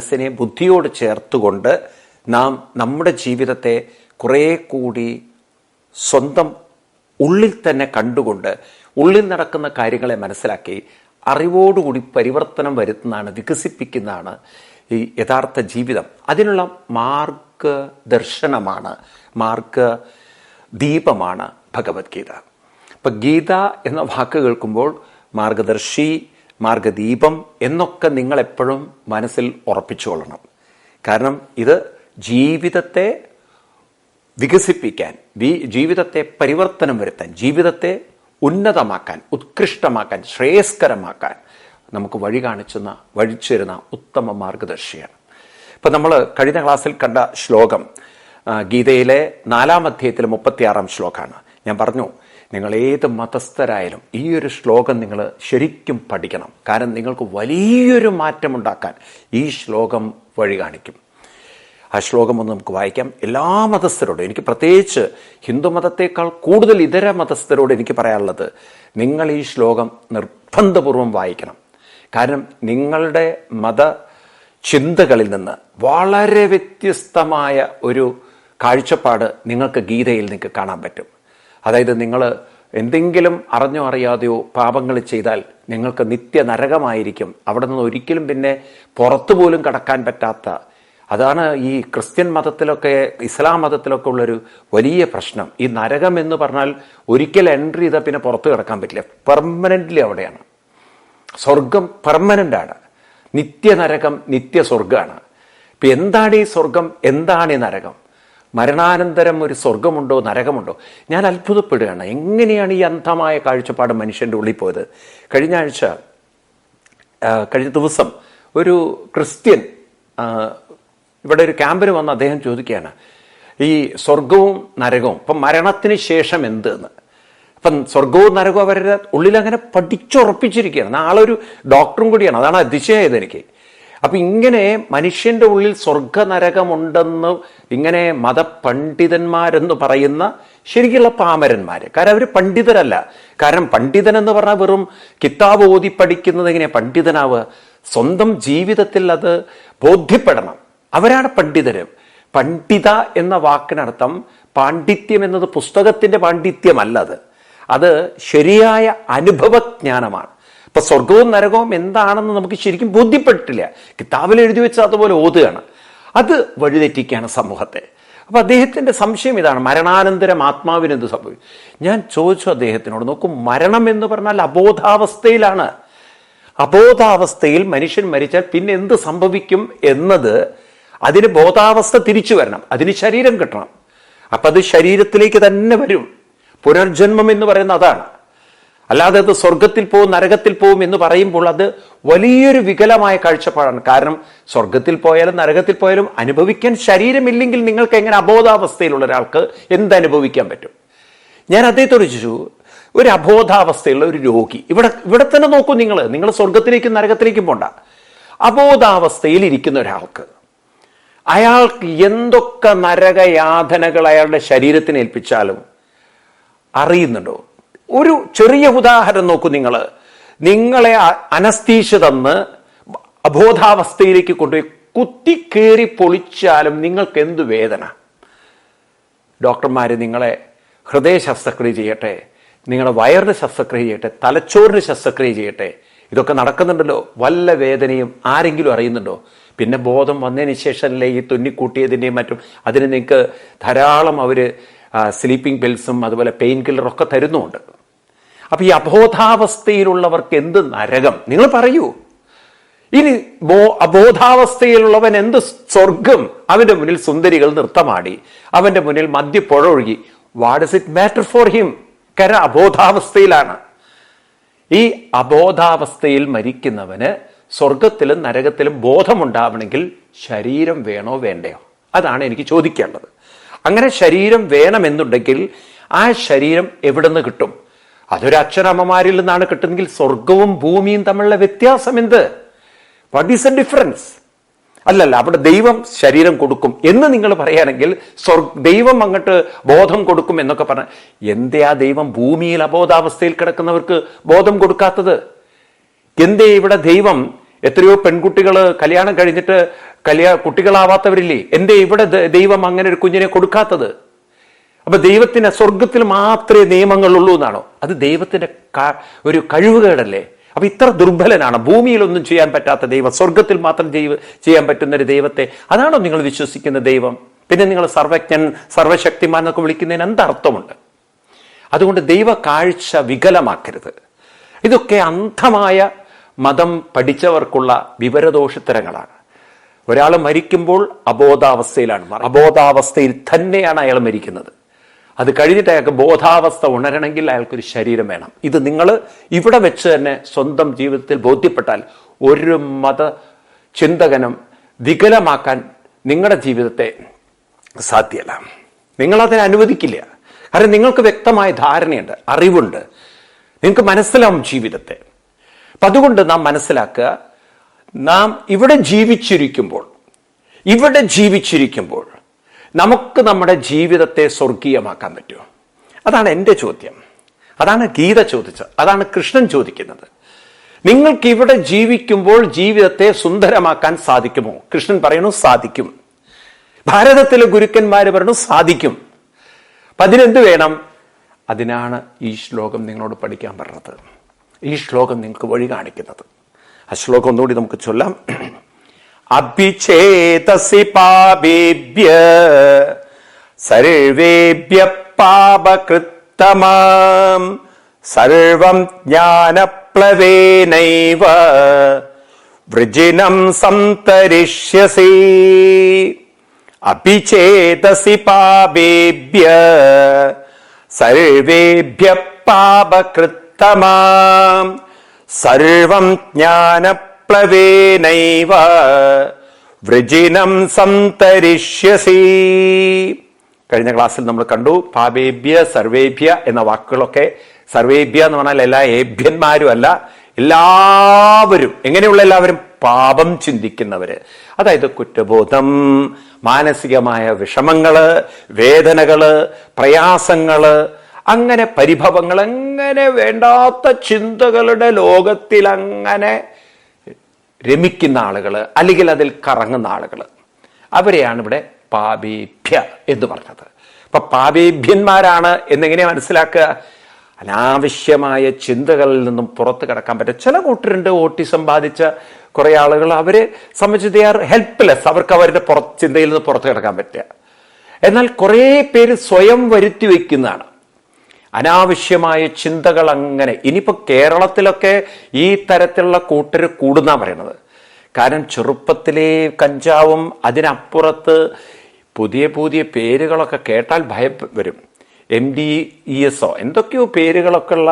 മനസ്സിനെ ബുദ്ധിയോട് ചേർത്തുകൊണ്ട് നാം നമ്മുടെ ജീവിതത്തെ കുറേ കൂടി സ്വന്തം ഉള്ളിൽ തന്നെ കണ്ടുകൊണ്ട് ഉള്ളിൽ നടക്കുന്ന കാര്യങ്ങളെ മനസ്സിലാക്കി അറിവോടുകൂടി പരിവർത്തനം വരുത്തുന്നതാണ്, വികസിപ്പിക്കുന്നതാണ് ഈ യഥാർത്ഥ ജീവിതം. അതിനുള്ള മാർഗദർശനമാണ്, മാർഗദീപമാണ് ഭഗവത്ഗീത. ഇപ്പം ഗീത എന്ന വാക്ക് കേൾക്കുമ്പോൾ മാർഗദർശി, മാർഗദീപം എന്നൊക്കെ നിങ്ങളെപ്പോഴും മനസ്സിൽ ഉറപ്പിച്ചുകൊള്ളണം. കാരണം ഇത് ജീവിതത്തെ വികസിപ്പിക്കാൻ, ജീവിതത്തെ പരിവർത്തനം വരുത്താൻ, ജീവിതത്തെ ഉന്നതമാക്കാൻ, ഉത്കൃഷ്ടമാക്കാൻ, ശ്രേയസ്കരമാക്കാൻ നമുക്ക് വഴിച്ചേരുന്ന ഉത്തമ മാർഗദർശിയാണ്. ഇപ്പം നമ്മൾ കഴിഞ്ഞ ക്ലാസ്സിൽ കണ്ട ശ്ലോകം ഗീതയിലെ 4-ാം അധ്യായത്തിലെ 36-ാം ശ്ലോകമാണ്. ഞാൻ പറഞ്ഞു, നിങ്ങൾ ഏത് മതസ്ഥരായാലും ഈ ഒരു ശ്ലോകം നിങ്ങൾ ശരിക്കും പഠിക്കണം. കാരണം നിങ്ങൾക്ക് വലിയൊരു മാറ്റമുണ്ടാക്കാൻ ഈ ശ്ലോകം വഴി കാണിക്കും. ആ ശ്ലോകം ഒന്ന് നമുക്ക് വായിക്കാം. എല്ലാ മതസ്ഥരോടും, എനിക്ക് പ്രത്യേകിച്ച് ഹിന്ദു മതത്തേക്കാൾ കൂടുതൽ ഇതര മതസ്ഥരോട് എനിക്ക് പറയാനുള്ളത്, നിങ്ങൾ ഈ ശ്ലോകം നിർബന്ധപൂർവം വായിക്കണം. കാരണം നിങ്ങളുടെ മത ചിന്തകളിൽ നിന്ന് വളരെ വ്യത്യസ്തമായ ഒരു കാഴ്ചപ്പാട് നിങ്ങൾക്ക് ഗീതയിൽ നിങ്ങൾക്ക് കാണാൻ പറ്റും. അതായത് നിങ്ങൾ എന്തെങ്കിലും അറിഞ്ഞോ അറിയാതെയോ പാപങ്ങൾ ചെയ്താൽ നിങ്ങൾക്ക് നിത്യ നരകമായിരിക്കും. അവിടെ നിന്ന് ഒരിക്കലും പിന്നെ പുറത്തു പോലും കടക്കാൻ പറ്റാത്ത, അതാണ് ഈ ക്രിസ്ത്യൻ മതത്തിലൊക്കെ ഇസ്ലാം മതത്തിലൊക്കെ ഉള്ളൊരു വലിയ പ്രശ്നം. ഈ നരകം എന്ന് പറഞ്ഞാൽ ഒരിക്കൽ എൻട്രി ചെയ്താൽ പിന്നെ പുറത്ത് കിടക്കാൻ പറ്റില്ല, പെർമനൻ്റ്ലി അവിടെയാണ്. സ്വർഗം പെർമനൻ്റാണ്, നിത്യ നരകം നിത്യ സ്വർഗമാണ്. ഇപ്പം എന്താണ് ഈ സ്വർഗം, എന്താണ് ഈ നരകം? മരണാനന്തരം ഒരു സ്വർഗമുണ്ടോ നരകമുണ്ടോ? ഞാൻ അത്ഭുതപ്പെടുകയാണ്, എങ്ങനെയാണ് ഈ അന്ധമായ കാഴ്ചപ്പാട് മനുഷ്യൻ്റെ ഉള്ളിൽ പോയത്. കഴിഞ്ഞ ദിവസം ഒരു ക്രിസ്ത്യൻ ഇവിടെ ഒരു ക്യാമ്പിന് വന്ന് അദ്ദേഹം ചോദിക്കുകയാണ്, ഈ സ്വർഗവും നരകവും ഇപ്പം മരണത്തിന് ശേഷം എന്തെന്ന്. അപ്പം സ്വർഗവും നരകവും അവരുടെ ഉള്ളിൽ അങ്ങനെ പഠിച്ചുറപ്പിച്ചിരിക്കുകയാണ്. ആളൊരു ഡോക്ടറും കൂടിയാണ്, അതാണ് അതിശയായത് എനിക്ക്. അപ്പം ഇങ്ങനെ മനുഷ്യൻ്റെ ഉള്ളിൽ സ്വർഗ നരകമുണ്ടെന്ന് ഇങ്ങനെ മതപണ്ഡിതന്മാരെന്ന് പറയുന്ന ശരിക്കുള്ള പാമരന്മാർ, കാരണം അവർ പണ്ഡിതരല്ല. കാരണം പണ്ഡിതൻ എന്ന് പറഞ്ഞാൽ വെറും കിതാബ് ഓതി പഠിക്കുന്നത് എങ്ങനെയാണ് പണ്ഡിതനാവുക? സ്വന്തം ജീവിതത്തിൽ അത് ബോധ്യപ്പെടണം, അവരാണ് പണ്ഡിതര്. പണ്ഡിത എന്ന വാക്കിനർത്ഥം പാണ്ഡിത്യം എന്നത് പുസ്തകത്തിന്റെ പാണ്ഡിത്യമല്ല, അത് ശരിയായ അനുഭവജ്ഞാനമാണ്. ഇപ്പൊ സ്വർഗവും നരകവും എന്താണെന്ന് നമുക്ക് ശരിക്കും ബോധ്യപ്പെട്ടില്ല, കിതാബിൽ എഴുതി വെച്ച് അതുപോലെ ഓതുകയാണ്. അത് വഴിതെറ്റിക്കുകയാണ് സമൂഹത്തെ. അപ്പൊ അദ്ദേഹത്തിന്റെ സംശയം ഇതാണ്, മരണാനന്തരം ആത്മാവിന് എന്ത് സംഭവിക്കും? ഞാൻ ചോദിച്ചു അദ്ദേഹത്തിനോട്, നോക്കൂ, മരണം എന്ന് പറഞ്ഞാൽ അബോധാവസ്ഥയിലാണ്. അബോധാവസ്ഥയിൽ മനുഷ്യൻ മരിച്ചാൽ പിന്നെ എന്ത് സംഭവിക്കും എന്നത്, അതിന് ബോധാവസ്ഥ തിരിച്ചു വരണം, അതിന് ശരീരം കിട്ടണം. അപ്പൊ അത് ശരീരത്തിലേക്ക് തന്നെ വരും. പുനർജന്മം എന്ന് പറയുന്ന അതാണ്. അല്ലാതെ അത് സ്വർഗത്തിൽ പോവും നരകത്തിൽ പോവും എന്ന് പറയുമ്പോൾ അത് വലിയൊരു വികലമായ കാഴ്ചപ്പാടാണ്. കാരണം സ്വർഗത്തിൽ പോയാലും നരകത്തിൽ പോയാലും അനുഭവിക്കാൻ ശരീരമില്ലെങ്കിൽ നിങ്ങൾക്ക് എങ്ങനെ അബോധാവസ്ഥയിലുള്ള ഒരാൾക്ക് എന്തനുഭവിക്കാൻ പറ്റും? ഞാൻ അദ്ദേഹത്തോട് ചോദിച്ചു, ഒരു അബോധാവസ്ഥയുള്ള ഒരു രോഗി, ഇവിടെ തന്നെ നോക്കൂ, നിങ്ങൾ സ്വർഗത്തിലേക്കും നരകത്തിലേക്കും പോണ്ട. അബോധാവസ്ഥയിൽ ഇരിക്കുന്ന ഒരാൾക്ക് അയാൾക്ക് എന്തൊക്കെ നരകയാതനകൾ അയാളുടെ ശരീരത്തിന് ഏൽപ്പിച്ചാലും അറിയുന്നുണ്ടോ? ഒരു ചെറിയ ഉദാഹരണം നോക്കൂ, നിങ്ങളെ അനസ്തീഷ്യ തന്ന് അബോധാവസ്ഥയിലേക്ക് കൊണ്ടുപോയി കുത്തിക്കേറി പൊളിച്ചാലും നിങ്ങൾക്ക് എന്ത് വേദന? ഡോക്ടർമാർ നിങ്ങളെ ഹൃദയ ശസ്ത്രക്രിയ ചെയ്യട്ടെ, നിങ്ങളുടെ വയറിന് ശസ്ത്രക്രിയ ചെയ്യട്ടെ, തലച്ചോറിന് ശസ്ത്രക്രിയ ചെയ്യട്ടെ, ഇതൊക്കെ നടക്കുന്നുണ്ടല്ലോ, വല്ല വേദനയും ആരെങ്കിലും അറിയുന്നുണ്ടോ? പിന്നെ ബോധം വന്നതിന് ശേഷമല്ലേ ഈ തുന്നിക്കൂട്ടിയതിൻ്റെയും മറ്റും അതിന് നിങ്ങൾക്ക് ധാരാളം അവർ സ്ലീപ്പിംഗ് പിൽസും അതുപോലെ പെയിൻ കില്ലറൊക്കെ തരുന്നുമുണ്ട്. അപ്പൊ ഈ അബോധാവസ്ഥയിലുള്ളവർക്ക് എന്ത് നരകം? നിങ്ങൾ പറയൂ. ഇനി അബോധാവസ്ഥയിലുള്ളവൻ എന്ത് സ്വർഗം? അവന്റെ മുന്നിൽ സുന്ദരികൾ നൃത്തമാടി, അവന്റെ മുന്നിൽ മദ്യപ്പുഴ ഒഴുകി. What does it matter for him? കാരണം അബോധാവസ്ഥയിലാണ്. ഈ അബോധാവസ്ഥയിൽ മരിക്കുന്നവന് സ്വർഗത്തിലും നരകത്തിലും ബോധമുണ്ടാവണമെങ്കിൽ ശരീരം വേണോ വേണ്ടയോ? അതാണ് എനിക്ക് ചോദിക്കേണ്ടത്. അങ്ങനെ ശരീരം വേണമെന്നുണ്ടെങ്കിൽ ആ ശരീരം എവിടെ നിന്ന് കിട്ടും? അതൊരു അച്ഛനമ്മമാരിൽ നിന്നാണ് കിട്ടുന്നെങ്കിൽ സ്വർഗവും ഭൂമിയും തമ്മിലുള്ള വ്യത്യാസം എന്ത്? What is the difference? അല്ലല്ല, അവിടെ ദൈവം ശരീരം കൊടുക്കും എന്ന് നിങ്ങൾ പറയുകയാണെങ്കിൽ ദൈവം അങ്ങോട്ട് ബോധം കൊടുക്കും എന്നൊക്കെ പറഞ്ഞ, എന്തേ ആ ദൈവം ഭൂമിയിൽ അബോധാവസ്ഥയിൽ കിടക്കുന്നവർക്ക് ബോധം കൊടുക്കാത്തത്? എന്തേ ഇവിടെ ദൈവം എത്രയോ പെൺകുട്ടികൾ കല്യാണം കഴിഞ്ഞിട്ട് കുട്ടികളാവാത്തവരില്ലേ? എന്തേ ഇവിടെ ദൈവം അങ്ങനെ ഒരു കുഞ്ഞിനെ കൊടുക്കാത്തത്? അപ്പൊ ദൈവത്തിന് സ്വർഗത്തിൽ മാത്രമേ നിയമങ്ങളുള്ളൂ എന്നാണോ? അത് ദൈവത്തിന്റെ ഒരു കഴിവുകേടല്ലേ? അപ്പൊ ഇത്ര ദുർബലനാണ്? ഭൂമിയിലൊന്നും ചെയ്യാൻ പറ്റാത്ത ദൈവം സ്വർഗത്തിൽ മാത്രം ചെയ്യാൻ പറ്റുന്ന ഒരു ദൈവത്തെ, അതാണോ നിങ്ങൾ വിശ്വസിക്കുന്ന ദൈവം? പിന്നെ നിങ്ങൾ സർവജ്ഞൻ, സർവശക്തിമാൻ എന്നൊക്കെ വിളിക്കുന്നതിന് എന്തർത്ഥമുണ്ട്? അതുകൊണ്ട് ദൈവ കാഴ്ച വികലമാക്കരുത്. ഇതൊക്കെ അന്ധമായ മതം പഠിച്ചവർക്കുള്ള വിവരദോഷത്തരങ്ങളാണ്. ഒരാൾ മരിക്കുമ്പോൾ അബോധാവസ്ഥയിലാണ്, അബോധാവസ്ഥയിൽ തന്നെയാണ് അയാൾ മരിക്കുന്നത്. അത് കഴിഞ്ഞിട്ട് അയാൾക്ക് ബോധാവസ്ഥ ഉണരണമെങ്കിൽ അയാൾക്കൊരു ശരീരം വേണം. ഇത് നിങ്ങൾ ഇവിടെ വെച്ച് തന്നെ സ്വന്തം ജീവിതത്തിൽ ബോധ്യപ്പെട്ടാൽ ഒരു മത ചിന്തകനും വികലമാക്കാൻ നിങ്ങളുടെ ജീവിതത്തെ സാധ്യമല്ല. നിങ്ങളതിനെ അനുവദിക്കില്ല. കാരണം നിങ്ങൾക്ക് വ്യക്തമായ ധാരണയുണ്ട്, അറിവുണ്ട്, നിങ്ങൾക്ക് മനസ്സിലാവും ജീവിതത്തെ. അപ്പം അതുകൊണ്ട് നാം മനസ്സിലാക്കുക, നാം ഇവിടെ ജീവിച്ചിരിക്കുമ്പോൾ നമുക്ക് നമ്മുടെ ജീവിതത്തെ സ്വർഗീയമാക്കാൻ പറ്റുമോ? അതാണ് എൻ്റെ ചോദ്യം. അതാണ് ഗീത ചോദിച്ചത്, അതാണ് കൃഷ്ണൻ ചോദിക്കുന്നത്. നിങ്ങൾക്ക് ഇവിടെ ജീവിക്കുമ്പോൾ ജീവിതത്തെ സുന്ദരമാക്കാൻ സാധിക്കുമോ? കൃഷ്ണൻ പറയുന്നു സാധിക്കും. ഭാരതത്തിലെ ഗുരുക്കന്മാർ പറയുന്നു സാധിക്കും. അപ്പം അതിനെന്ത് വേണം? അതിനാണ് ഈ ശ്ലോകം നിങ്ങളോട് പഠിക്കാൻ പറഞ്ഞത്. ഈ ശ്ലോകം നിങ്ങൾക്ക് വഴി കാണിക്കുന്നത്. ആ ശ്ലോകം ഒന്നുകൂടി നമുക്ക് ചൊല്ലാം. അഭിഛേതസി പാപേഭ്യ സർവേഭ്യ പാപകൃത്തമാം സർവം ജ്ഞാനപ്ലവേനൈവ വൃജിനം സംതരിഷ്യസി. അഭിഛേതസി പാപേഭ്യ സർവേഭ്യ പാപകൃത്തമാം സർവം ജ്ഞാനപ്ലവേനൈവ വൃജിനം സംതരിഷ്യസി. കഴിഞ്ഞ ക്ലാസ്സിൽ നമ്മൾ കണ്ടു പാപേഭ്യ സർവേഭ്യ എന്ന വാക്കുകളൊക്കെ. സർവേഭ്യ എന്ന് പറഞ്ഞാൽ എല്ലാ ഏഭ്യന്മാരും അല്ല, എല്ലാവരും. എങ്ങനെയുള്ള എല്ലാവരും? പാപം ചിന്തിക്കുന്നവര്. അതായത് കുറ്റബോധം, മാനസികമായ വിഷമങ്ങള്, വേദനകള്, പ്രയാസങ്ങള്, അങ്ങനെ പരിഭവങ്ങൾ, അങ്ങനെ വേണ്ടാത്ത ചിന്തകളുടെ ലോകത്തിൽ അങ്ങനെ രമിക്കുന്ന ആളുകൾ, അല്ലെങ്കിൽ അതിൽ കറങ്ങുന്ന ആളുകൾ, അവരെയാണ് ഇവിടെ പാപേഭ്യ എന്ന് പറഞ്ഞത്. അപ്പൊ പാപേഭ്യന്മാരാണ് എന്നെങ്ങനെയാ മനസ്സിലാക്കുക? അനാവശ്യമായ ചിന്തകളിൽ നിന്നും പുറത്ത് കിടക്കാൻ പറ്റും. ചില കൂട്ടരുണ്ട് ഓട്ടിസം ബാധിച്ച കുറെ ആളുകൾ, അവരെ സംബന്ധിച്ച് ദേ ആർ ഹെൽപ്ലെസ്. അവർക്ക് അവരുടെ ചിന്തയിൽ നിന്ന് പുറത്ത് കിടക്കാൻ പറ്റുക. എന്നാൽ കുറെ പേര് സ്വയം വരുത്തി വയ്ക്കുന്നതാണ് അനാവശ്യമായ ചിന്തകൾ. അങ്ങനെ ഇനിയിപ്പോ കേരളത്തിലൊക്കെ ഈ തരത്തിലുള്ള കൂട്ടർ കൂടുന്നാ പറയണത്. കാരണം ചെറുപ്പത്തിലെ കഞ്ചാവും അതിനപ്പുറത്ത് പുതിയ പുതിയ പേരുകളൊക്കെ കേട്ടാൽ ഭയം വരും. MDES എന്തൊക്കെയോ പേരുകളൊക്കെ ഉള്ള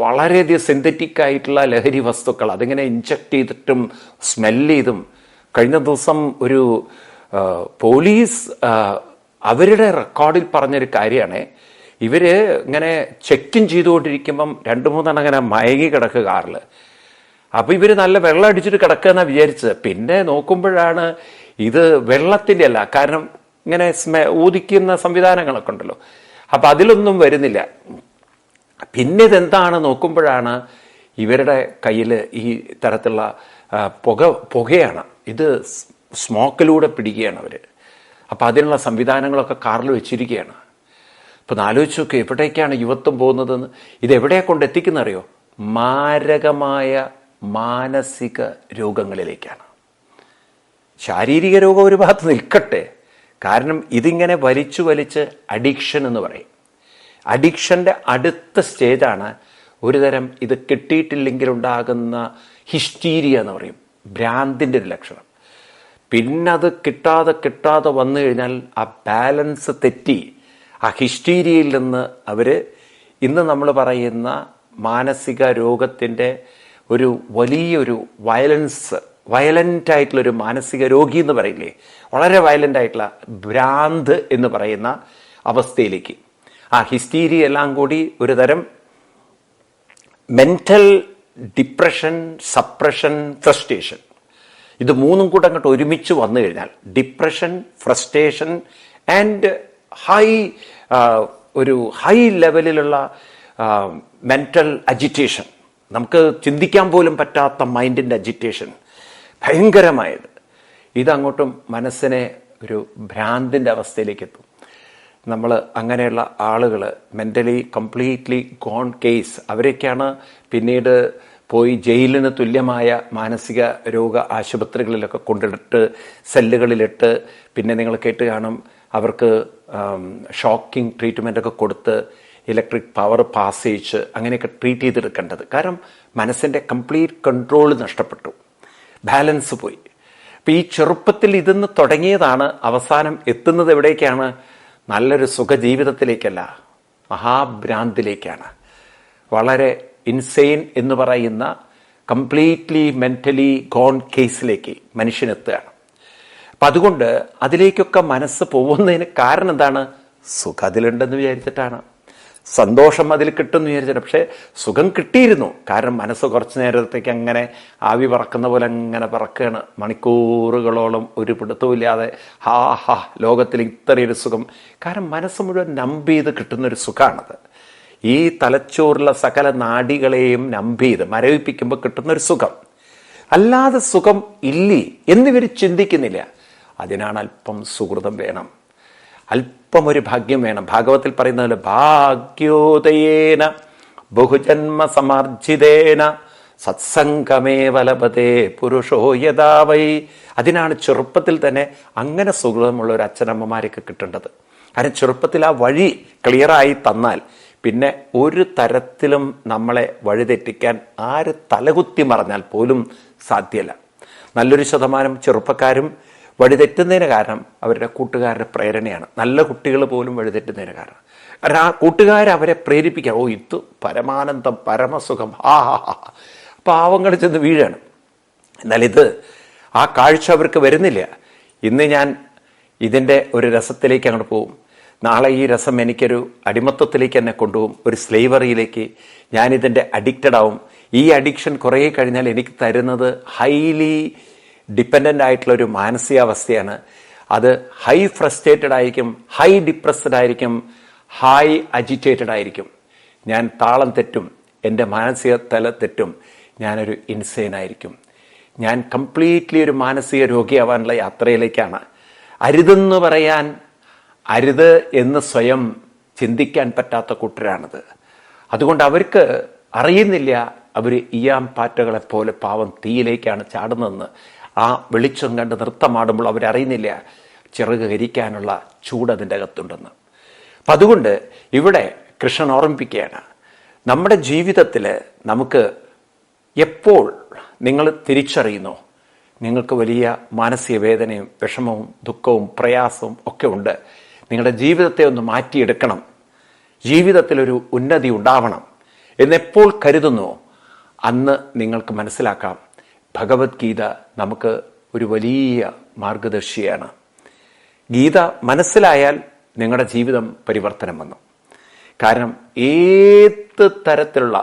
വളരെയധികം സിന്തറ്റിക് ആയിട്ടുള്ള ലഹരി വസ്തുക്കൾ, അതിങ്ങനെ ഇഞ്ചക്ട് ചെയ്തിട്ടും സ്മെല് ചെയ്തും. കഴിഞ്ഞ ദിവസം ഒരു പോലീസ് അവരുടെ റെക്കോർഡിൽ പറഞ്ഞൊരു കാര്യമാണ്, ഇവര് ഇങ്ങനെ ചെക്കിൻ ചെയ്തുകൊണ്ടിരിക്കുമ്പം 2-3 അങ്ങനെ മയങ്ങി കിടക്കുക കാറില്. അപ്പൊ ഇവര് നല്ല വെള്ളം അടിച്ചിട്ട് കിടക്കുക എന്നാ വിചാരിച്ചത്. പിന്നെ നോക്കുമ്പോഴാണ് ഇത് വെള്ളത്തിന്റെ അല്ല, കാരണം ഇങ്ങനെ ഊതിക്കുന്ന സംവിധാനങ്ങളൊക്കെ ഉണ്ടല്ലോ, അപ്പൊ അതിലൊന്നും വരുന്നില്ല. പിന്നെ ഇതെന്താണ് നോക്കുമ്പോഴാണ് ഇവരുടെ കയ്യിൽ ഈ തരത്തിലുള്ള പുകയാണ്. ഇത് സ്മോക്കിലൂടെ പിടിക്കുകയാണ് അവര്. അപ്പൊ അതിനുള്ള സംവിധാനങ്ങളൊക്കെ കാറിൽ വെച്ചിരിക്കുകയാണ്. ഇപ്പൊ ആലോചിച്ച് നോക്കുക, എവിടേക്കാണ് യുവത്വം പോകുന്നതെന്ന്. ഇത് എവിടെയാ കൊണ്ടെത്തിക്കുന്ന അറിയോ? മാരകമായ മാനസിക രോഗങ്ങളിലേക്കാണ്. ശാരീരിക രോഗം ഒരു ഭാഗത്ത് നിൽക്കട്ടെ, കാരണം ഇതിങ്ങനെ വലിച്ച് അഡിക്ഷൻ എന്ന് പറയും. അഡിക്ഷൻ്റെ അടുത്ത സ്റ്റേജാണ് ഒരുതരം ഇത് കിട്ടിയിട്ടില്ലെങ്കിൽ ഉണ്ടാകുന്ന ഹിസ്റ്റീരിയ എന്ന് പറയും, ഭ്രാന്തിൻ്റെ ഒരു ലക്ഷണം. പിന്നെ അത് കിട്ടാതെ വന്നു കഴിഞ്ഞാൽ ആ ബാലൻസ് തെറ്റി ആ ഹിസ്റ്റീരിയയിൽ നിന്ന് അവർ ഇന്ന് നമ്മൾ പറയുന്ന മാനസിക രോഗത്തിൻ്റെ ഒരു വലിയൊരു വയലൻ്റ് ആയിട്ടുള്ളൊരു മാനസിക രോഗി എന്ന് പറയില്ലേ, വളരെ വയലൻ്റ് ആയിട്ടുള്ള ഭ്രാന്ത് എന്ന് പറയുന്ന അവസ്ഥയിലേക്ക് ആ ഹിസ്റ്റീരിയ എല്ലാം കൂടി ഒരു തരം മെൻ്റൽ ഡിപ്രഷൻ, സപ്രഷൻ, ഫ്രസ്ട്രേഷൻ, ഇത് മൂന്നും കൂടെ അങ്ങോട്ട് ഒരുമിച്ച് വന്നു കഴിഞ്ഞാൽ ഡിപ്രഷൻ, ഫ്രസ്ട്രേഷൻ ആൻഡ് ഒരു ഹൈ ലെവലിലുള്ള മെൻ്റൽ അജിറ്റേഷൻ, നമുക്ക് ചിന്തിക്കാൻ പോലും പറ്റാത്ത മൈൻഡിൻ്റെ അജിറ്റേഷൻ, ഭയങ്കരമായത്. ഇതങ്ങോട്ടും മനസ്സിനെ ഒരു ഭ്രാന്തിൻ്റെ അവസ്ഥയിലേക്ക് എത്തും. നമ്മൾ അങ്ങനെയുള്ള ആളുകൾ മെൻ്റലി കംപ്ലീറ്റ്ലി ഗോൺ കേസ്, അവരൊക്കെയാണ് പിന്നീട് പോയി ജയിലിന് തുല്യമായ മാനസിക രോഗ ആശുപത്രികളിലൊക്കെ കൊണ്ടിട്ട് സെല്ലുകളിലിട്ട്, പിന്നെ നിങ്ങൾ കേട്ട് കാണും അവർക്ക് ഷോക്കിംഗ് ട്രീറ്റ്മെൻ്റൊക്കെ കൊടുത്ത് ഇലക്ട്രിക് പവർ പാസ് ചെയ്യിച്ച് അങ്ങനെയൊക്കെ ട്രീറ്റ് ചെയ്തെടുക്കേണ്ടത്. കാരണം മനസ്സിൻ്റെ കംപ്ലീറ്റ് കൺട്രോൾ നഷ്ടപ്പെട്ടു, ബാലൻസ് പോയി. അപ്പം ഈ ചെറുപ്പത്തിൽ ഇതിന്ന് തുടങ്ങിയതാണ് അവസാനം എത്തുന്നത് എവിടേക്കാണ്? നല്ലൊരു സുഖജീവിതത്തിലേക്കല്ല, മഹാഭ്രാന്തിലേക്കാണ്. വളരെ ഇൻസെയിൻ എന്ന് പറയുന്ന കംപ്ലീറ്റ്ലി മെൻ്റലി ഗോൺ കേസിലേക്ക് മനുഷ്യനെത്തുകയാണ്. അപ്പം അതുകൊണ്ട് അതിലേക്കൊക്കെ മനസ്സ് പോകുന്നതിന് കാരണം എന്താണ്? സുഖം അതിലുണ്ടെന്ന് വിചാരിച്ചിട്ടാണ്, സന്തോഷം അതിൽ കിട്ടുമെന്ന് വിചാരിച്ചിട്ട്. പക്ഷേ സുഖം കിട്ടിയിരുന്നു, കാരണം മനസ്സ് കുറച്ച് നേരത്തേക്ക് അങ്ങനെ ആവി പറക്കുന്ന പോലെ അങ്ങനെ പറക്കുകയാണ്, മണിക്കൂറുകളോളം ഒരു പിടുത്തമില്ലാതെ. ലോകത്തിൽ ഇത്രയൊരു സുഖം. കാരണം മനസ്സ് മുഴുവൻ നമ്പ് ചെയ്ത് കിട്ടുന്നൊരു സുഖമാണത്. ഈ തലച്ചോറുള്ള സകല നാഡികളെയും നമ്പ് ചെയ്ത് മരവിപ്പിക്കുമ്പോൾ കിട്ടുന്നൊരു സുഖം. അല്ലാതെ സുഖം ഇല്ലേ എന്നിവർ ചിന്തിക്കുന്നില്ല. അതിനാണ് അല്പം സുഹൃതം വേണം, അല്പം ഒരു ഭാഗ്യം വേണം. ഭാഗവത്തിൽ പറയുന്ന പോലെ ഭാഗ്യോദയേന ബഹുജന്മ സമാർജിതേന സത്സംഗമേ വലപതേ പുരുഷോ യഥാ വൈ. അതിനാണ് ചെറുപ്പത്തിൽ തന്നെ അങ്ങനെ സുഹൃതമുള്ള ഒരു അച്ഛനമ്മമാരൊക്കെ കിട്ടേണ്ടത്. കാരണം ചെറുപ്പത്തിൽ ആ വഴി ക്ലിയറായി തന്നാൽ പിന്നെ ഒരു തരത്തിലും നമ്മളെ വഴിതെറ്റിക്കാൻ ആര് തലകുത്തി മറിഞ്ഞാൽ പോലും സാധ്യമല്ല. നല്ലൊരു ശതമാനം ചെറുപ്പക്കാരും വഴിതെറ്റുന്നതിന് കാരണം അവരുടെ കൂട്ടുകാരുടെ പ്രേരണയാണ്. നല്ല കുട്ടികൾ പോലും വഴിതെറ്റുന്നതിന് കാരണം ആ കൂട്ടുകാരവരെ പ്രേരിപ്പിക്കുക. ഇത് പരമാനന്ദം, പരമസുഖം, പാവങ്ങൾ ചെന്ന് വീഴാണ്. എന്നാൽ ഇത് ആ കാഴ്ച അവർക്ക് വരുന്നില്ല. ഇന്ന് ഞാൻ ഇതിൻ്റെ ഒരു രസത്തിലേക്ക് അങ്ങോട്ട് പോകും, നാളെ ഈ രസം എനിക്കൊരു അടിമത്തത്തിലേക്ക് എന്നെ കൊണ്ടുപോകും, ഒരു സ്ലേവറിയിലേക്ക്. ഞാനിതിൻ്റെ അഡിക്റ്റഡ് ആവും. ഈ അഡിക്ഷൻ കുറേ കഴിഞ്ഞാൽ എനിക്ക് തരുന്നത് ഹൈലി ഡിപ്പെൻഡൻ്റ് ആയിട്ടുള്ളൊരു മാനസികാവസ്ഥയാണ്. അത് ഹൈ ഫ്രസ്ട്രേറ്റഡ് ആയിരിക്കും, ഹൈ ഡിപ്രസ്ഡ് ആയിരിക്കും, ഹൈ അജിറ്റേറ്റഡ് ആയിരിക്കും. ഞാൻ താളം തെറ്റും, എൻ്റെ മാനസിക തല തെറ്റും, ഞാനൊരു ഇൻസെയിൻ ആയിരിക്കും. ഞാൻ കംപ്ലീറ്റ്ലി ഒരു മാനസിക രോഗിയാവാനുള്ള യാത്രയിലേക്കാണ്. അരുതെന്ന് പറയാൻ, അരുത് എന്ന് സ്വയം ചിന്തിക്കാൻ പറ്റാത്ത കൂട്ടരാണിത്. അതുകൊണ്ട് അവർക്ക് അറിയുന്നില്ല അവർ ഈയാം പാറ്റകളെപ്പോലെ പാവം തീയിലേക്കാണ് ചാടുന്നതെന്ന്. ആ വെളിച്ചം കണ്ട് നൃത്തമാടുമ്പോൾ അവരറിയുന്നില്ല ചിറക് കരിക്കാനുള്ള ചൂട് അതിൻ്റെ അകത്തുണ്ടെന്ന്. അപ്പം അതുകൊണ്ട് ഇവിടെ കൃഷ്ണൻ ഓർമ്മിപ്പിക്കുകയാണ്, നമ്മുടെ ജീവിതത്തിൽ നമുക്ക് എപ്പോൾ നിങ്ങൾ തിരിച്ചറിയുന്നു നിങ്ങൾക്ക് വലിയ മാനസിക വേദനയും വിഷമവും ദുഃഖവും പ്രയാസവും ഒക്കെ ഉണ്ട്, നിങ്ങളുടെ ജീവിതത്തെ ഒന്ന് മാറ്റിയെടുക്കണം, ജീവിതത്തിലൊരു ഉന്നതി ഉണ്ടാവണം എന്നെപ്പോൾ കരുതുന്നു, അന്ന് നിങ്ങൾക്ക് മനസ്സിലാക്കാം ഭഗവത്ഗീത നമുക്ക് ഒരു വലിയ മാർഗദർശിയാണ്. ഗീത മനസ്സിലായാൽ നിങ്ങളുടെ ജീവിതം പരിവർത്തനം വന്നു. കാരണം ഏത് തരത്തിലുള്ള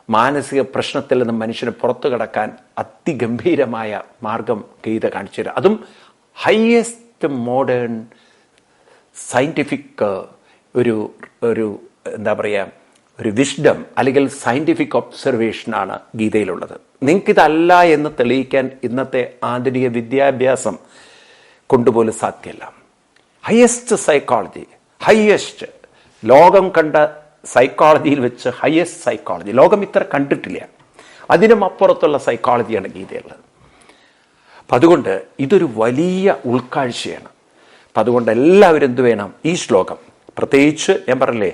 മാനസിക പ്രശ്നത്തിൽ നിന്ന് മനുഷ്യന് പുറത്തു കടക്കാൻ അതിഗംഭീരമായ മാർഗം ഗീത കാണിച്ചു തരാം. അതും ഹയസ്റ്റ് മോഡേൺ സയൻറ്റിഫിക് ഒരു എന്താ പറയുക, ഒരു വിസ്ഡം അല്ലെങ്കിൽ സയൻറ്റിഫിക് ഒബ്സർവേഷനാണ് ഗീതയിലുള്ളത്. നിങ്ങൾക്കിതല്ല എന്ന് തെളിയിക്കാൻ ഇന്നത്തെ ആധുനിക വിദ്യാഭ്യാസം കൊണ്ടുപോലും സാധ്യമല്ല. ഹയസ്റ്റ് സൈക്കോളജി, ഹയസ്റ്റ് ലോകം കണ്ട സൈക്കോളജിയിൽ വെച്ച് ഹയസ്റ്റ് സൈക്കോളജി ലോകം ഇത്ര കണ്ടിട്ടില്ല. അതിനും അപ്പുറത്തുള്ള സൈക്കോളജിയാണ് ഗീതയുള്ളത്. അപ്പം അതുകൊണ്ട് ഇതൊരു വലിയ ഉൾക്കാഴ്ചയാണ്. അപ്പം അതുകൊണ്ട് എല്ലാവരും എന്ത് വേണം, ഈ ശ്ലോകം പ്രത്യേകിച്ച് ഞാൻ പറഞ്ഞില്ലേ,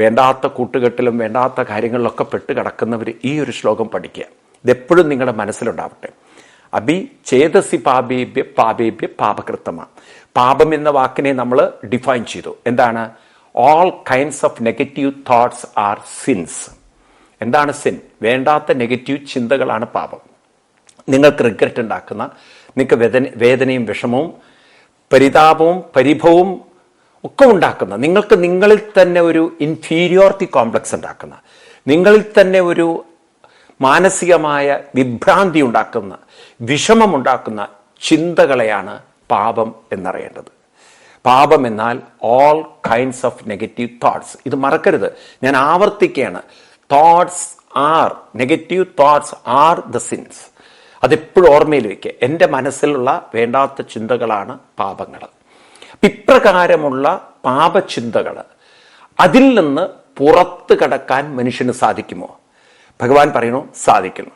വേണ്ടാത്ത കൂട്ടുകെട്ടിലും വേണ്ടാത്ത കാര്യങ്ങളിലൊക്കെ പെട്ട് കിടക്കുന്നവർ ഈ ഒരു ശ്ലോകം പഠിക്കുക. ഇതെപ്പോഴും നിങ്ങളുടെ മനസ്സിലുണ്ടാവട്ടെ. അഭി ചേതസി പാപേഭ്യ പാപേഭ്യ പാപകൃത്തമ. പാപം എന്ന വാക്കിനെ നമ്മൾ ഡിഫൈൻ ചെയ്തു. എന്താണ്? All kinds of negative thoughts R since. എന്താണ് സിൻ? വേണ്ടാത്ത നെഗറ്റീവ് ചിന്തകളാണ് പാപം. നിങ്ങൾക്ക് റിഗ്രറ്റ് ഉണ്ടാക്കുന്ന, നിങ്ങൾക്ക് വേദനയും വിഷമവും പരിതാപവും പരിഭവവും ഒക്കെ ഉണ്ടാക്കുന്ന, നിങ്ങൾക്ക് നിങ്ങളിൽ തന്നെ ഒരു ഇൻഫീരിയോറിറ്റി കോംപ്ലക്സ് ഉണ്ടാക്കുന്ന, നിങ്ങളിൽ തന്നെ ഒരു മാനസികമായ വിഭ്രാന്തി ഉണ്ടാക്കുന്ന, വിഷമമുണ്ടാക്കുന്ന ചിന്തകളെയാണ് പാപം എന്നറിയേണ്ടത്. പാപം എന്നാൽ all kinds of negative thoughts. ഇത് മറക്കരുത്, ഞാൻ ആവർത്തിക്കുകയാണ്. Thoughts are negative thoughts are the sins. അതെപ്പോഴും ഓർമ്മയിൽ വയ്ക്കുക. എൻ്റെ മനസ്സിലുള്ള വേണ്ടാത്ത ചിന്തകളാണ് പാപങ്ങൾ. ഇപ്രകാരമുള്ള പാപചിന്തകൾ, അതിൽ നിന്ന് പുറത്ത് കടക്കാൻ മനുഷ്യന് സാധിക്കുമോ? ഭഗവാൻ പറയുന്നു, സാധിക്കുന്നു.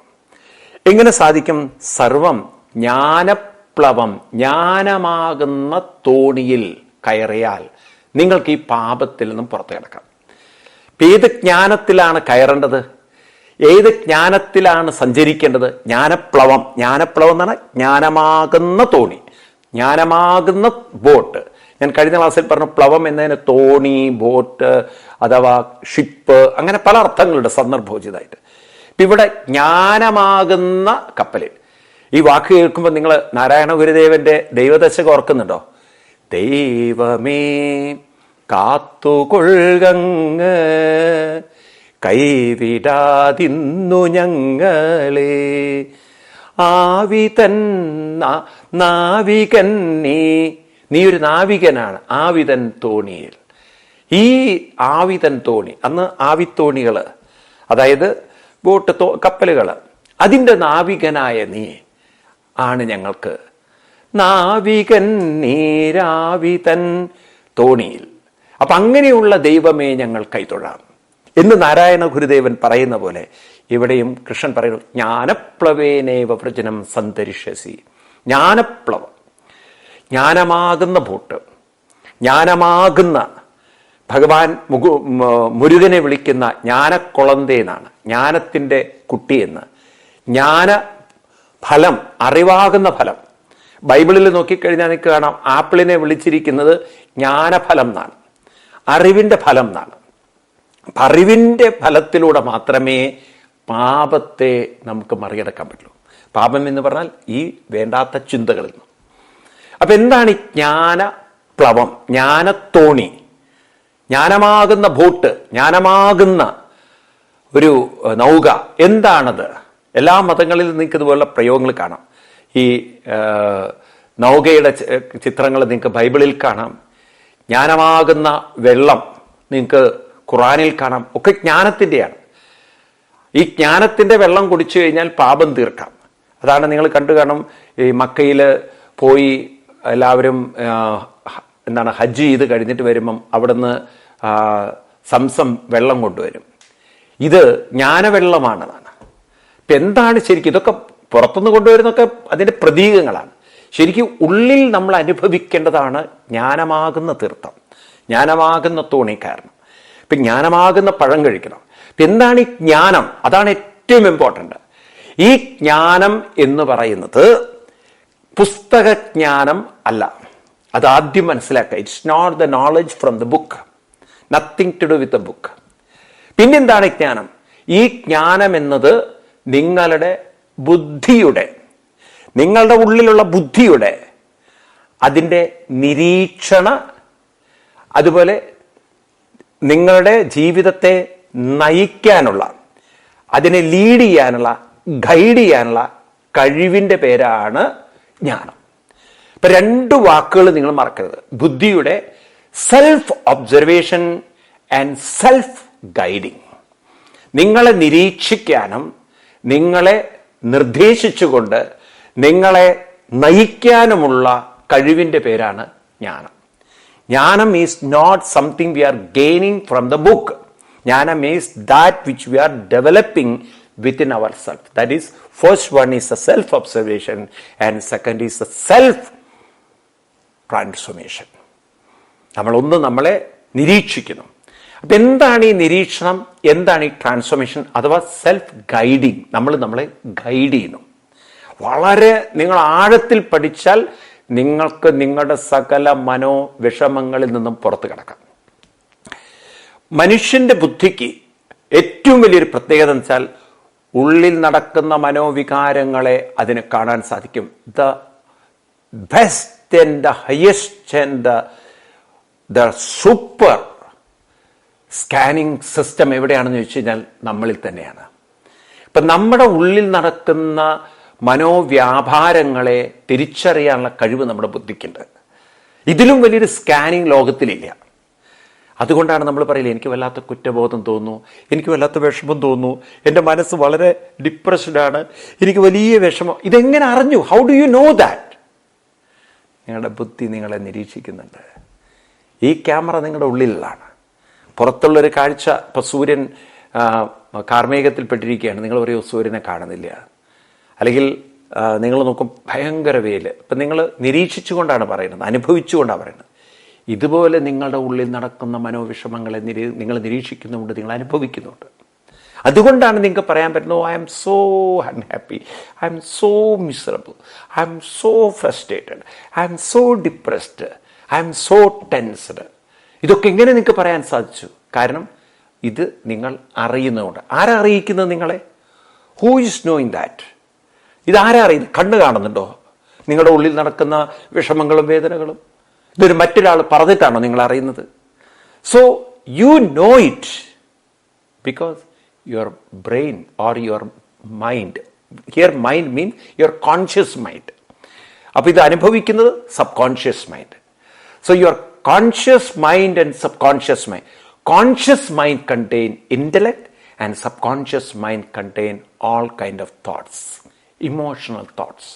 എങ്ങനെ സാധിക്കും? സർവം ജ്ഞാനപ്ലവം, ജ്ഞാനമാകുന്ന തോണിയിൽ കയറിയാൽ നിങ്ങൾക്ക് ഈ പാപത്തിൽ നിന്നും പുറത്ത് കിടക്കാം. ഏത് ജ്ഞാനത്തിലാണ് കയറേണ്ടത്? ഏത് ജ്ഞാനത്തിലാണ് സഞ്ചരിക്കേണ്ടത്? ജ്ഞാനപ്ലവം. ജ്ഞാനപ്ലവം എന്നാണ് ജ്ഞാനമാകുന്ന തോണി, ജ്ഞാനമാകുന്ന ബോട്ട്. ഞാൻ കഴിഞ്ഞ ക്ലാസ്സിൽ പറഞ്ഞു, പ്ലവം എന്നതിന് തോണി, ബോട്ട് അഥവാ ഷിപ്പ്, അങ്ങനെ പല അർത്ഥങ്ങളുണ്ട് സന്ദർഭോചിതമായിട്ട്. ഇപ്പം ഇവിടെ ജ്ഞാനമാകുന്ന കപ്പലിൽ, ഈ വാക്ക് കേൾക്കുമ്പോൾ നിങ്ങൾ നാരായണ ഗുരുദേവന്റെ ദൈവദശകം ഓർക്കുന്നുണ്ടോ? ദൈവമേ കാത്തുകൊള്ളുകങ്ങ് കൈവിടാതിന്നു ഞങ്ങളെ, ആവിതൻ നാവികൻ നീ ഒരു നാവികനാണ്. ആവിതൻ തോണിയിൽ, ഈ ആവിതൻ തോണി, അന്ന് ആവിത്തോണികൾ, അതായത് ബോട്ട്, കപ്പലുകൾ, അതിൻ്റെ നാവികനായ നീ ആണ് ഞങ്ങൾക്ക്. നാവികൻ നീരാവിതൻ തോണിയിൽ. അപ്പൊ അങ്ങനെയുള്ള ദൈവമേ ഞങ്ങൾ കൈതൊഴാം എന്ന് നാരായണ ഗുരുദേവൻ പറയുന്ന പോലെ ഇവിടെയും കൃഷ്ണൻ പറയുന്നു, ജ്ഞാനപ്ലവേനേവ വൃജനം സന്തരിഷ്യസി. ജ്ഞാനപ്ലവം, ജ്ഞാനമാകുന്ന ബോട്ട്, ജ്ഞാനമാകുന്ന ഭഗവാൻ മുരുകനെ വിളിക്കുന്ന ജ്ഞാനക്കുളന്തേന്നാണ്, ജ്ഞാനത്തിൻ്റെ കുട്ടിയെന്ന്. ജ്ഞാന ഫലം, അറിവാകുന്ന ഫലം. ബൈബിളിൽ നോക്കിക്കഴിഞ്ഞാൽ നിങ്ങൾക്ക് കാണാം, ആപ്പിളിനെ വിളിച്ചിരിക്കുന്നത് ജ്ഞാനഫലം എന്നാണ്, അറിവിൻ്റെ ഫലം എന്നാണ്. അറിവിൻ്റെ ഫലത്തിലൂടെ മാത്രമേ പാപത്തെ നമുക്ക് മറികടക്കാൻ പറ്റുള്ളൂ. പാപം എന്ന് പറഞ്ഞാൽ ഈ വേണ്ടാത്ത ചിന്തകളിൽ നിന്ന്. അപ്പൊ എന്താണ് ഈ ജ്ഞാനപ്ലവം, ജ്ഞാനത്തോണി, ജ്ഞാനമാകുന്ന ബോട്ട്, ജ്ഞാനമാകുന്ന ഒരു നൗക? എന്താണത്? എല്ലാ മതങ്ങളിലും നിങ്ങൾക്ക് ഇതുപോലുള്ള പ്രയോഗങ്ങൾ കാണാം. ഈ നൗകയുടെ ചിത്രങ്ങൾ നിങ്ങൾക്ക് ബൈബിളിൽ കാണാം. ജ്ഞാനമാകുന്ന വെള്ളം നിങ്ങൾക്ക് ഖുറാനിൽ കാണാം. ഒക്കെ ജ്ഞാനത്തിൻ്റെയാണ്. ഈ ജ്ഞാനത്തിൻ്റെ വെള്ളം കുടിച്ചു കഴിഞ്ഞാൽ പാപം തീർക്കാം. അതാണ് നിങ്ങൾ കണ്ടു കാണും, ഈ മക്കയിൽ പോയി എല്ലാവരും എന്താണ് ഹജ്ജ് ചെയ്ത് കഴിഞ്ഞിട്ട് വരുമ്പം അവിടുന്ന് സംസം വെള്ളം കൊണ്ടുവരും. ഇത് ജ്ഞാനവെള്ളമാണെന്നാണ്. ഇപ്പം എന്താണ് ശരിക്കും? ഇതൊക്കെ പുറത്തുനിന്ന് കൊണ്ടുവരുന്നതൊക്കെ അതിൻ്റെ പ്രതീകങ്ങളാണ്. ശരിക്കും ഉള്ളിൽ നമ്മൾ അനുഭവിക്കേണ്ടതാണ് ജ്ഞാനമാകുന്ന തീർത്ഥം, ജ്ഞാനമാകുന്ന തോണി. കാരണം ഇപ്പം ജ്ഞാനമാകുന്ന പഴം കഴിക്കണം. ഇപ്പം എന്താണ് ഈ ജ്ഞാനം? അതാണ് ഏറ്റവും ഇമ്പോർട്ടൻ്റ്. ഈ ജ്ഞാനം എന്ന് പറയുന്നത് പുസ്തകജ്ഞാനം അല്ല. അതാദ്യം മനസ്സിലാക്കുക. It's not the knowledge from the book, nothing to do with the book. പിന്നെന്താണ് ജ്ഞാനം? ഈ ജ്ഞാനം എന്നത് നിങ്ങളുടെ ബുദ്ധിയുടെ, നിങ്ങളുടെ ഉള്ളിലുള്ള ബുദ്ധിയുടെ, അതിൻ്റെ നിരീക്ഷണ, അതുപോലെ നിങ്ങളുടെ ജീവിതത്തെ നയിക്കാനുള്ള, അതിനെ ലീഡ് ചെയ്യാനുള്ള, ഗൈഡ് ചെയ്യാനുള്ള കഴിവിൻ്റെ പേരാണ് ജ്ഞാനം. ഇപ്പൊ രണ്ട് വാക്കുകൾ നിങ്ങൾ മറക്കരുത്. ബുദ്ധിയുടെ self observation and self guiding. നിങ്ങളെ നിരീക്ഷിക്കാനും നിങ്ങളെ നിർദ്ദേശിച്ചുകൊണ്ട് നിങ്ങളെ നയിക്കാനുമുള്ള കഴിവിൻ്റെ പേരാണ് ജ്ഞാനം. ജ്ഞാനം is not something we are gaining from the book. ജ്ഞാനം is that which we are developing within ourselves. That is, first one is the self-observation and second is the self-transformation. നമ്മളൊന്ന് നമ്മളെ നിരീക്ഷിക്കുന്നു. അപ്പം എന്താണ് ഈ നിരീക്ഷണം? എന്താണ് ഈ ട്രാൻസ്ഫോർമേഷൻ അഥവാ സെൽഫ് ഗൈഡിങ്? നമ്മളെ ഗൈഡ് ചെയ്യുന്നു. വളരെ നിങ്ങൾ ആഴത്തിൽ പഠിച്ചാൽ നിങ്ങൾക്ക് നിങ്ങളുടെ സകല മനോവിഷമങ്ങളിൽ നിന്നും പുറത്തു കിടക്കാം. മനുഷ്യന്റെ ബുദ്ധിക്ക് ഏറ്റവും വലിയൊരു പ്രത്യേകത എന്ന് വെച്ചാൽ ഉള്ളിൽ നടക്കുന്ന മനോവികാരങ്ങളെ അതിന് കാണാൻ സാധിക്കും. The best and the highest and the super scanning system എവിടെയാണെന്ന് ചോദിച്ചു കഴിഞ്ഞാൽ നമ്മളിൽ തന്നെയാണ്. ഇപ്പം നമ്മുടെ ഉള്ളിൽ നടക്കുന്ന മനോവ്യാപാരങ്ങളെ തിരിച്ചറിയാനുള്ള കഴിവ് നമ്മുടെ ബുദ്ധിക്കുണ്ട്. ഇതിലും വലിയൊരു സ്കാനിങ് ലോകത്തിലില്ല. അതുകൊണ്ടാണ് നമ്മൾ പറയില്ല, എനിക്ക് വല്ലാത്ത കുറ്റബോധം തോന്നുന്നു, എനിക്ക് വല്ലാത്ത വിഷമം തോന്നുന്നു, എൻ്റെ മനസ്സ് വളരെ ഡിപ്രസ്ഡാണ്, എനിക്ക് വലിയ വിഷമം. ഇതെങ്ങനെ അറിഞ്ഞു? How do you know that? നിങ്ങളുടെ ബുദ്ധി നിങ്ങളെ നിരീക്ഷിക്കുന്നുണ്ട്. ഈ ക്യാമറ നിങ്ങളുടെ ഉള്ളിലാണ്. പുറത്തുള്ളൊരു കാഴ്ച, ഇപ്പോൾ സൂര്യൻ കാർമേഘത്തിൽപ്പെട്ടിരിക്കുകയാണ്, നിങ്ങൾ പറയും സൂര്യനെ കാണുന്നില്ല. അല്ലെങ്കിൽ നിങ്ങൾ നോക്കും ഭയങ്കര വെയിൽ. ഇപ്പം നിങ്ങൾ നിരീക്ഷിച്ചുകൊണ്ടാണ് പറയുന്നത്, അനുഭവിച്ചുകൊണ്ടാണ് പറയുന്നത്. ഇതുപോലെ നിങ്ങളുടെ ഉള്ളിൽ നടക്കുന്ന മനോവിഷമങ്ങളെ നിങ്ങൾ നിരീക്ഷിക്കുന്നുണ്ട്, നിങ്ങൾ അനുഭവിക്കുന്നുണ്ട്. അതുകൊണ്ടാണ് നിങ്ങൾക്ക് പറയാൻ പറ്റുന്നത്, I M so unhappy, I M so miserable, I M so frustrated, I M so depressed, I M so tensed. ഇതൊക്കെ എങ്ങനെ നിങ്ങൾക്ക് പറയാൻ സാധിച്ചു? കാരണം ഇത് നിങ്ങൾ അറിയുന്നതുകൊണ്ട്. ആരാ അറിയിക്കുന്നത് നിങ്ങളെ? Who is knowing that? ഇതാരാ അറിയുന്നത്? കണ്ണ് കാണുന്നുണ്ടോ നിങ്ങളുടെ ഉള്ളിൽ നടക്കുന്ന വിഷമങ്ങളും വേദനകളും? ഇതൊരു മറ്റൊരാൾ പറഞ്ഞിട്ടാണോ നിങ്ങൾ അറിയുന്നത്? So you know it because your brain or your mind, here mind mean your conscious mind. അപ്പോൾ ഇത് അനുഭവിക്കുന്നത് sub conscious mind. So your conscious mind and sub conscious mind. Conscious mind contain intellect and subconscious mind contain all kind of thoughts, emotional thoughts.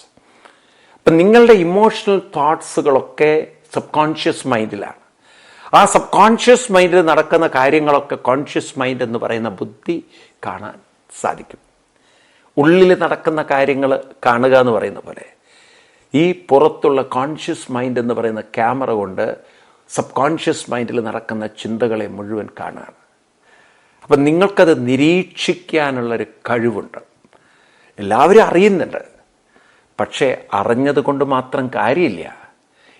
അപ്പം നിങ്ങളുടെ emotional തോട്ട്സുകളൊക്കെ sub conscious മൈൻഡിലാണ്. ആ sub conscious മൈൻഡിൽ നടക്കുന്ന കാര്യങ്ങളൊക്കെ conscious mind എന്ന് പറയുന്ന ബുദ്ധി കാണാൻ സാധിക്കും. ഉള്ളിൽ നടക്കുന്ന കാര്യങ്ങൾ കാണുക എന്ന് പറയുന്ന പോലെ ഈ പുറത്തുള്ള കോൺഷ്യസ് മൈൻഡ് എന്ന് പറയുന്ന ക്യാമറ കൊണ്ട് സബ് കോൺഷ്യസ് മൈൻഡിൽ നടക്കുന്ന ചിന്തകളെ മുഴുവൻ കാണുകയാണ്. അപ്പം നിങ്ങൾക്കത് നിരീക്ഷിക്കാനുള്ളൊരു കഴിവുണ്ട്. എല്ലാവരും അറിയുന്നുണ്ട്, പക്ഷേ അറിഞ്ഞത് കൊണ്ട് മാത്രം കാര്യമില്ല.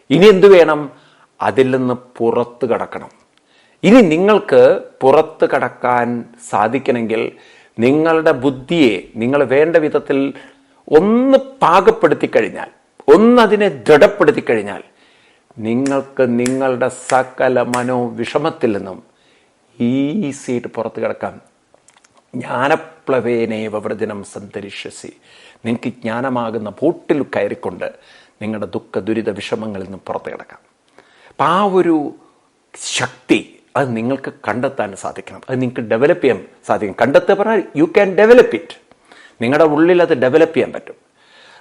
ഇനി എന്തു വേണം? അതിൽ നിന്ന് പുറത്ത് കടക്കണം. ഇനി നിങ്ങൾക്ക് പുറത്ത് കടക്കാൻ സാധിക്കണമെങ്കിൽ നിങ്ങളുടെ ബുദ്ധിയെ നിങ്ങൾ വേണ്ട വിധത്തിൽ ഒന്ന് പാകപ്പെടുത്തി കഴിഞ്ഞാൽ, ഒന്നതിനെ ദൃഢപ്പെടുത്തി കഴിഞ്ഞാൽ നിങ്ങൾക്ക് നിങ്ങളുടെ സകല മനോവിഷമത്തിൽ നിന്നും ഈസിയായിട്ട് പുറത്ത് കിടക്കാം. ജ്ഞാനപ്ലവേനേവ വ്രജനം സന്തരിഷ്യസി. നിങ്ങൾക്ക് ജ്ഞാനമാകുന്ന ബോട്ടിൽ കയറിക്കൊണ്ട് നിങ്ങളുടെ ദുഃഖ ദുരിത വിഷമങ്ങളിൽ നിന്നും പുറത്ത് കിടക്കാം. അപ്പം ആ ഒരു ശക്തി അത് നിങ്ങൾക്ക് കണ്ടെത്താൻ സാധിക്കണം. അത് നിങ്ങൾക്ക് ഡെവലപ്പ് ചെയ്യാൻ സാധിക്കും. കണ്ടെത്തുക പറഞ്ഞാൽ യു ക്യാൻ ഡെവലപ്പ് ഇറ്റ്. നിങ്ങളുടെ ഉള്ളിൽ അത് ഡെവലപ്പ് ചെയ്യാൻ പറ്റും.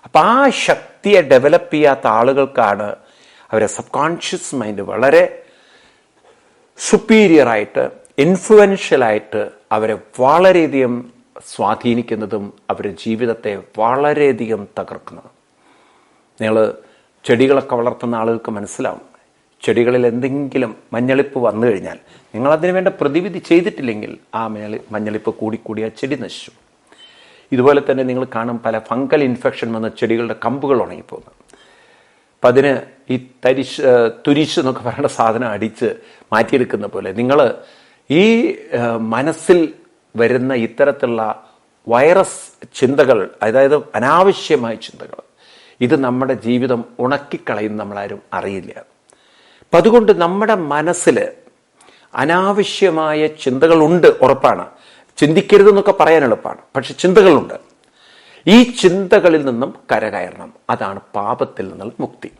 അപ്പം ആ ശക്തിയെ ഡെവലപ്പ് ചെയ്യാത്ത ആളുകൾക്കാണ് അവരെ സബ് കോൺഷ്യസ് മൈൻഡ് വളരെ സുപ്പീരിയറായിട്ട് ഇൻഫ്ലുവൻഷ്യലായിട്ട് അവരെ വളരെയധികം സ്വാധീനിക്കുന്നതും അവരുടെ ജീവിതത്തെ വളരെയധികം തകർക്കുന്നതും. നിങ്ങൾ ചെടികളൊക്കെ വളർത്തുന്ന ആളുകൾക്ക് മനസ്സിലാവും, ചെടികളിൽ എന്തെങ്കിലും മഞ്ഞളിപ്പ് വന്നു കഴിഞ്ഞാൽ നിങ്ങളതിന് വേണ്ട പ്രതിവിധി ചെയ്തിട്ടില്ലെങ്കിൽ ആ മഞ്ഞളിപ്പ് കൂടിക്കൂടി ആ ചെടി നശിച്ചു. ഇതുപോലെ തന്നെ നിങ്ങൾ കാണും പല ഫംഗൽ ഇൻഫെക്ഷൻ വന്ന ചെടികളുടെ കമ്പുകൾ ഉണങ്ങിപ്പോകുന്നു. അപ്പം അതിന് ഈ തുരിശ് എന്നൊക്കെ പറയുന്ന സാധനം അടിച്ച് മാറ്റിയെടുക്കുന്ന പോലെ നിങ്ങൾ ഈ മനസ്സിൽ വരുന്ന ഇത്തരത്തിലുള്ള വൈറസ് ചിന്തകൾ, അതായത് അനാവശ്യമായ ചിന്തകൾ, ഇത് നമ്മുടെ ജീവിതം ഉണക്കിക്കളയും നമ്മളാരും അറിയില്ല. അപ്പം അതുകൊണ്ട് നമ്മുടെ മനസ്സിൽ അനാവശ്യമായ ചിന്തകളുണ്ട്, ഉറപ്പാണ്. ചിന്തിക്കരുതെന്നൊക്കെ പറയാൻ എളുപ്പമാണ്, പക്ഷെ ചിന്തകളുണ്ട്. ഈ ചിന്തകളിൽ നിന്നും കരകയറണം. അതാണ് പാപത്തിൽ നിന്നുള്ള മുക്തി.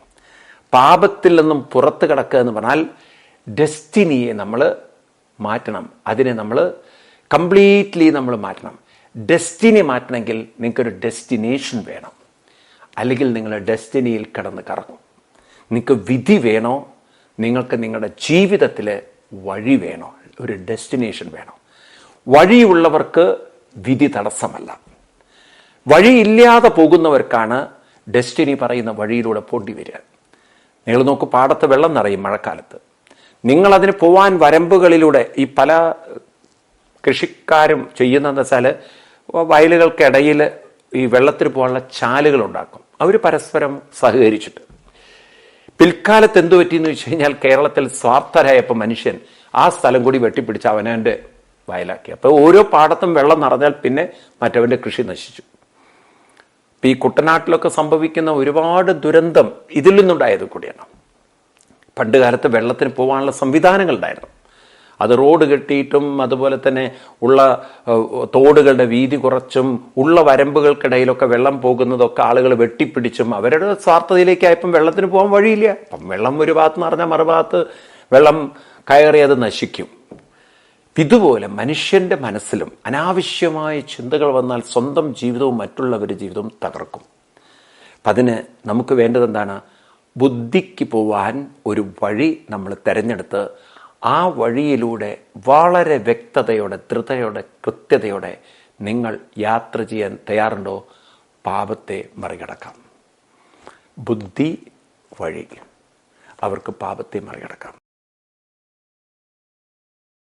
പാപത്തിൽ നിന്നും പുറത്ത് കിടക്കുക എന്ന് പറഞ്ഞാൽ ഡെസ്റ്റിനിയെ നമ്മൾ മാറ്റണം. അതിനെ നമ്മൾ കംപ്ലീറ്റ്ലി നമ്മൾ മാറ്റണം. ഡെസ്റ്റിനി മാറ്റണമെങ്കിൽ നിങ്ങൾക്കൊരു ഡെസ്റ്റിനേഷൻ വേണം, അല്ലെങ്കിൽ നിങ്ങൾ ഡെസ്റ്റിനിയിൽ കിടന്ന് കറങ്ങും. നിങ്ങൾക്ക് വിധി വേണോ? നിങ്ങൾക്ക് നിങ്ങളുടെ ജീവിതത്തിൽ വഴി വേണോ? ഒരു ഡെസ്റ്റിനേഷൻ വേണം. വഴിയുള്ളവർക്ക് വിധി തടസ്സമല്ല. വഴിയില്ലാതെ പോകുന്നവർക്കാണ് ഡെസ്റ്റിനി പറയുന്ന വഴിയിലൂടെ പോണ്ടി വരിക. നിങ്ങൾ നോക്കൂ, പാടത്ത് വെള്ളം നിറയും മഴക്കാലത്ത്. നിങ്ങളതിന് പോവാൻ വരമ്പുകളിലൂടെ ഈ പല കൃഷിക്കാരും ചെയ്യുന്നതെന്ന് വെച്ചാൽ വയലുകൾക്കിടയിൽ ഈ വെള്ളത്തിന് പോകാനുള്ള ചാലുകൾ ഉണ്ടാക്കും. അവർ പരസ്പരം സഹകരിച്ചിട്ട്. പിൽക്കാലത്ത് എന്തു പറ്റിയെന്ന് വെച്ച് കഴിഞ്ഞാൽ കേരളത്തിൽ സ്വാർത്ഥരായപ്പോൾ മനുഷ്യൻ ആ സ്ഥലം കൂടി വെട്ടിപ്പിടിച്ച് അവനവൻ്റെ വയലാക്കി. അപ്പോൾ ഓരോ പാടത്തും വെള്ളം നിറഞ്ഞാൽ പിന്നെ മറ്റവൻ്റെ കൃഷി നശിച്ചു. ഈ കുട്ടനാട്ടിലൊക്കെ സംഭവിക്കുന്ന ഒരുപാട് ദുരന്തം ഇതിൽ നിന്നുണ്ടായത് കൂടിയാണ്. പണ്ട് കാലത്ത് വെള്ളത്തിന് പോകാനുള്ള സംവിധാനങ്ങൾ ഉണ്ടായിരുന്നു. അത് റോഡ് കെട്ടിയിട്ടും അതുപോലെ തന്നെ ഉള്ള തോടുകളുടെ വീതി കുറച്ചും ഉള്ള വരമ്പുകൾക്കിടയിലൊക്കെ വെള്ളം പോകുന്നതൊക്കെ ആളുകൾ വെട്ടിപ്പിടിച്ചും അവരുടെ സ്വാർത്ഥതയിലേക്കായപ്പം വെള്ളത്തിന് പോകാൻ വഴിയില്ല. അപ്പം വെള്ളം ഒരു ഭാഗത്ത് നിറഞ്ഞാൽ മറുഭാഗത്ത് വെള്ളം കയറി അത് നശിക്കും. ഇതുപോലെ മനുഷ്യന്റെ മനസ്സിലും അനാവശ്യമായ ചിന്തകൾ വന്നാൽ സ്വന്തം ജീവിതവും മറ്റുള്ളവരുടെ ജീവിതവും തകർക്കും. അപ്പം അതിന് നമുക്ക് വേണ്ടത് എന്താണ്? ബുദ്ധിക്ക് പോവാൻ ഒരു വഴി നമ്മൾ തിരഞ്ഞെടുത്ത് ആ വഴിയിലൂടെ വളരെ വ്യക്തതയോടെ, ധൃതയോടെ, കൃത്യതയോടെ നിങ്ങൾ യാത്ര ചെയ്യാൻ തയ്യാറുണ്ടോ? പാപത്തെ മറികടക്കാം. ബുദ്ധി വഴി അവർക്ക് പാപത്തെ മറികടക്കാം.